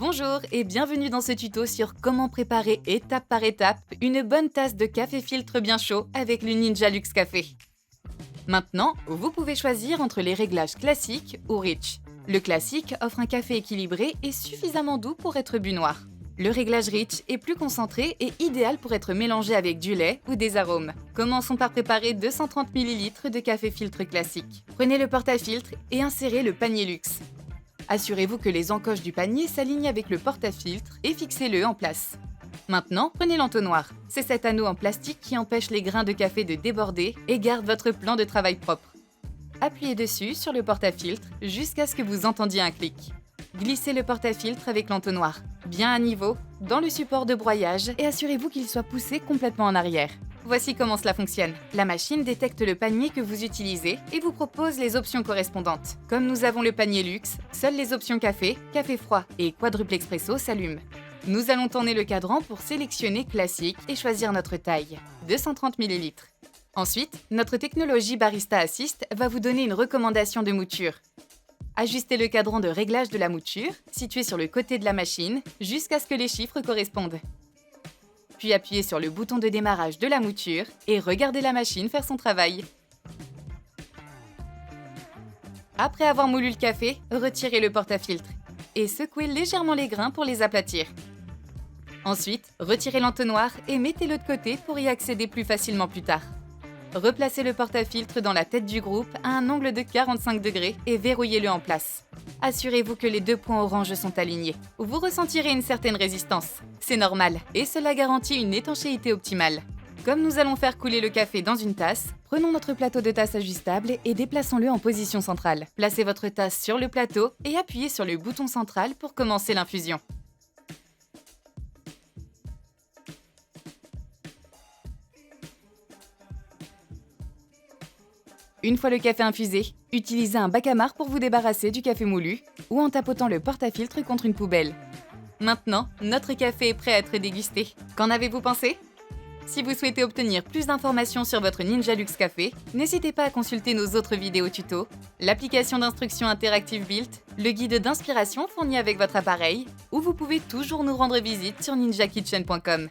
Bonjour et bienvenue dans ce tuto sur comment préparer étape par étape une bonne tasse de café filtre bien chaud avec le Ninja Luxe Café. Maintenant, vous pouvez choisir entre les réglages classiques ou Rich. Le classique offre un café équilibré et suffisamment doux pour être bu noir. Le réglage Rich est plus concentré et idéal pour être mélangé avec du lait ou des arômes. Commençons par préparer 230 ml de café filtre classique. Prenez le porte-à-filtre et insérez le panier luxe. Assurez-vous que les encoches du panier s'alignent avec le porte-à-filtre et fixez-le en place. Maintenant, prenez l'entonnoir. C'est cet anneau en plastique qui empêche les grains de café de déborder et garde votre plan de travail propre. Appuyez dessus sur le porte-à-filtre jusqu'à ce que vous entendiez un clic. Glissez le porte-à-filtre avec l'entonnoir, bien à niveau, dans le support de broyage et assurez-vous qu'il soit poussé complètement en arrière. Voici comment cela fonctionne. La machine détecte le panier que vous utilisez et vous propose les options correspondantes. Comme nous avons le panier luxe, seules les options café, café froid et quadruple expresso s'allument. Nous allons tourner le cadran pour sélectionner classique et choisir notre taille, 230 ml. Ensuite, notre technologie Barista Assist va vous donner une recommandation de mouture. Ajustez le cadran de réglage de la mouture, situé sur le côté de la machine, jusqu'à ce que les chiffres correspondent. Puis appuyez sur le bouton de démarrage de la mouture et regardez la machine faire son travail. Après avoir moulu le café, retirez le porte-à-filtre et secouez légèrement les grains pour les aplatir. Ensuite, retirez l'entonnoir et mettez-le de côté pour y accéder plus facilement plus tard. Replacez le porte-à-filtre dans la tête du groupe à un angle de 45 degrés et verrouillez-le en place. Assurez-vous que les deux points orange sont alignés. Vous ressentirez une certaine résistance. C'est normal et cela garantit une étanchéité optimale. Comme nous allons faire couler le café dans une tasse, prenons notre plateau de tasse ajustable et déplaçons-le en position centrale. Placez votre tasse sur le plateau et appuyez sur le bouton central pour commencer l'infusion. Une fois le café infusé, utilisez un bac à marre pour vous débarrasser du café moulu ou en tapotant le porte-à-filtre contre une poubelle. Maintenant, notre café est prêt à être dégusté. Qu'en avez-vous pensé ? Si vous souhaitez obtenir plus d'informations sur votre Ninja Luxe Café, n'hésitez pas à consulter nos autres vidéos tutos, l'application d'instruction interactive Built, le guide d'inspiration fourni avec votre appareil, ou vous pouvez toujours nous rendre visite sur ninjakitchen.com.